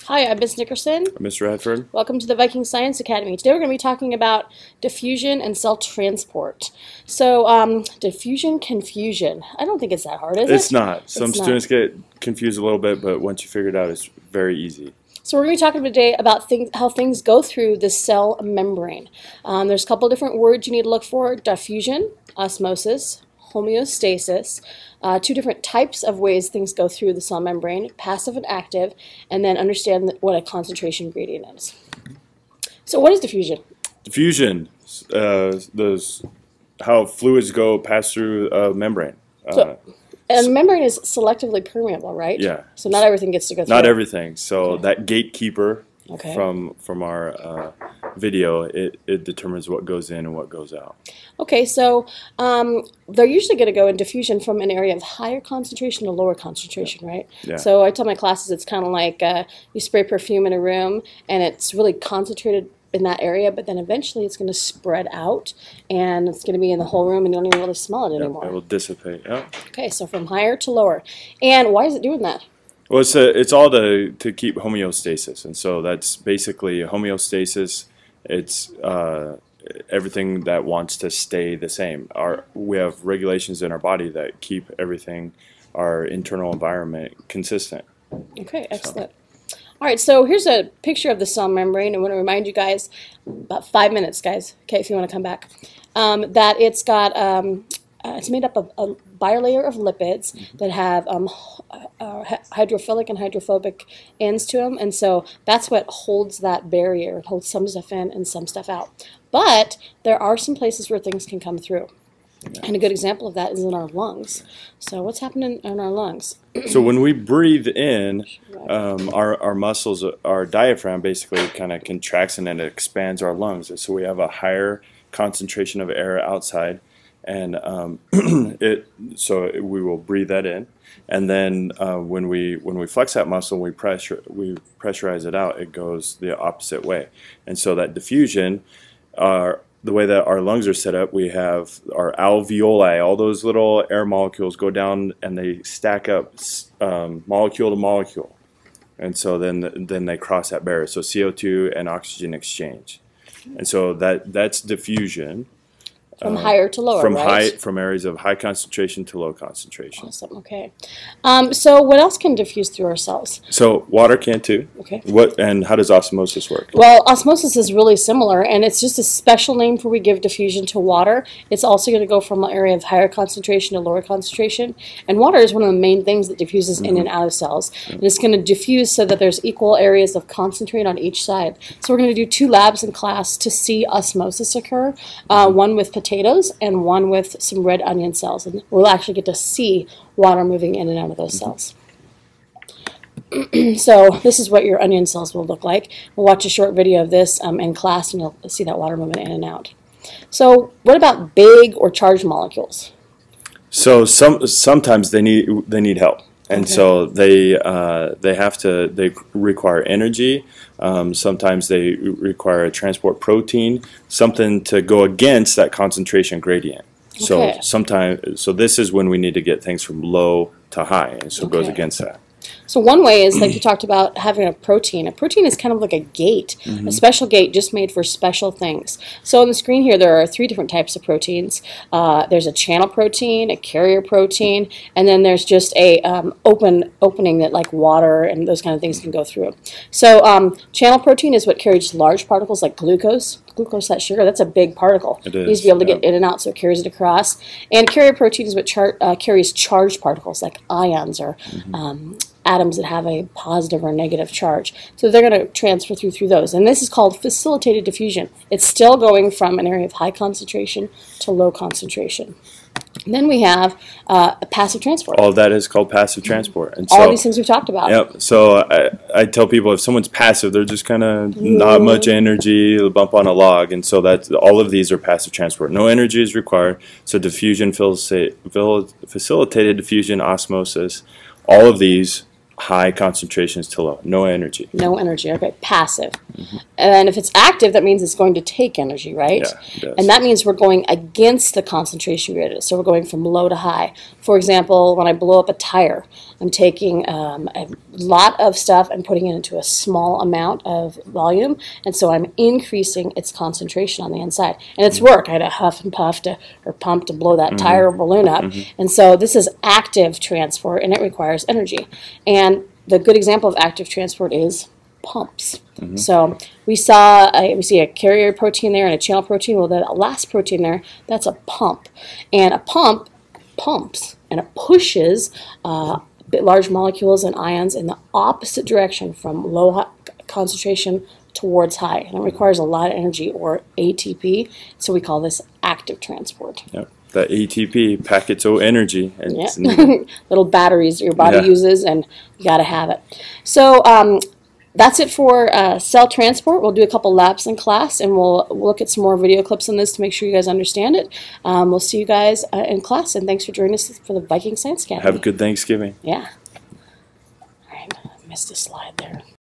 Hi, I'm Ms. Nickerson. I'm Mr. Radford. Welcome to the Viking Science Academy. Today we're going to be talking about diffusion and cell transport. So, diffusion confusion. I don't think it's that hard, is it? It's not. Some students get confused a little bit, but once you figure it out, it's very easy. So we're going to be talking today about how things go through the cell membrane. There's a couple different words you need to look for: diffusion, osmosis, homeostasis, two different types of ways things go through the cell membrane, passive and active, and then understand what a concentration gradient is. So what is diffusion? Diffusion, how fluids pass through a membrane. And the membrane is selectively permeable, right? Yeah. So not everything gets to go through. Not everything. So that gatekeeper okay. from our video, it determines what goes in and what goes out. Okay, so they're usually going to go in diffusion from an area of higher concentration to lower concentration, right? Yeah. So I tell my classes it's kind of like you spray perfume in a room and it's really concentrated in that area, but then eventually it's going to spread out and it's going to be in the whole room and you don't even really smell it anymore. It will dissipate. Yeah. Okay, so from higher to lower. And why is it doing that? Well, it's all to keep homeostasis, and so that's basically homeostasis. It's everything that wants to stay the same. We have regulations in our body that keep everything, our internal environment, consistent. Okay, excellent. All right, so here's a picture of the cell membrane. I want to remind you guys, about 5 minutes, guys, okay, if you want to come back, that it's got, it's made up of a bilayer of lipids that have hydrophilic and hydrophobic ends to them, and so that's what holds that barrier. It holds some stuff in and some stuff out. But there are some places where things can come through. And a good example of that is in our lungs. So what's happening in our lungs? So when we breathe in, our muscles, our diaphragm basically kind of contracts and then it expands our lungs. So we have a higher concentration of air outside, and so we will breathe that in. And then when we flex that muscle, we pressurize it out. It goes the opposite way. And so that diffusion, the way that our lungs are set up, we have our alveoli. All those little air molecules go down and they stack up molecule to molecule, and so then they cross that barrier. So CO2 and oxygen exchange, and so that's diffusion. From higher to lower, right? From areas of high concentration to low concentration. Awesome. Okay. So what else can diffuse through our cells? So water can too. Okay. And how does osmosis work? Well, osmosis is really similar, and it's just a special name for we give diffusion to water. It's also going to go from an area of higher concentration to lower concentration, and water is one of the main things that diffuses in and out of cells. And it's going to diffuse so that there's equal areas of concentrate on each side. So we're going to do 2 labs in class to see osmosis occur, one with potatoes and one with some red onion cells, and we'll actually get to see water moving in and out of those cells. So this is what your onion cells will look like. We'll watch a short video of this in class and you'll see that water moving in and out. So what about big or charged molecules? So sometimes they need help. And so they require energy. Sometimes they require a transport protein, something to go against that concentration gradient. Okay. So this is when we need to get things from low to high, and so it goes against that. So one way is, like you talked about, having a protein. A protein is kind of like a gate, a special gate just made for special things. So on the screen here, there are 3 different types of proteins. There's a channel protein, a carrier protein, and then there's just a opening that like water and those kind of things can go through. So channel protein is what carries large particles like glucose. Glucose, that sugar, that's a big particle. It is. It needs to be able to get in and out, so it carries it across. And carrier protein is what carries charged particles like ions or atoms that have a positive or negative charge. So they're going to transfer through those. And this is called facilitated diffusion. It's still going from an area of high concentration to low concentration. And then we have a passive transport. All of that is called passive transport. And all these things we've talked about. Yep. So I tell people if someone's passive, they're just kind of not much energy, they'll bump on a log. And so all of these are passive transport. No energy is required. So diffusion, facilitated diffusion, osmosis, all of these high concentrations to low. No energy. No energy. Okay, passive. And then if it's active, that means it's going to take energy, right? Yeah, it does. And that means we're going against the concentration gradient. So we're going from low to high. For example, when I blow up a tire, I'm taking a lot of stuff and putting it into a small amount of volume, and so I'm increasing its concentration on the inside. And it's work. I had to huff and puff or pump to blow that tire or balloon up. And so this is active transport, and it requires energy. And the good example of active transport is pumps. So we see a carrier protein there and a channel protein. Well, that last protein there, that's a pump. And a pump pumps, and it pushes large molecules and ions in the opposite direction from low concentration towards high. And it requires a lot of energy, or ATP. So we call this active transport. Yep. The ATP, packets of energy. And little batteries your body uses, and you got to have it. So that's it for cell transport. We'll do a couple laps in class, and we'll look at some more video clips on this to make sure you guys understand it. We'll see you guys in class, and thanks for joining us for the Viking Science Academy. Have a good Thanksgiving. Yeah. All right, I missed a slide there.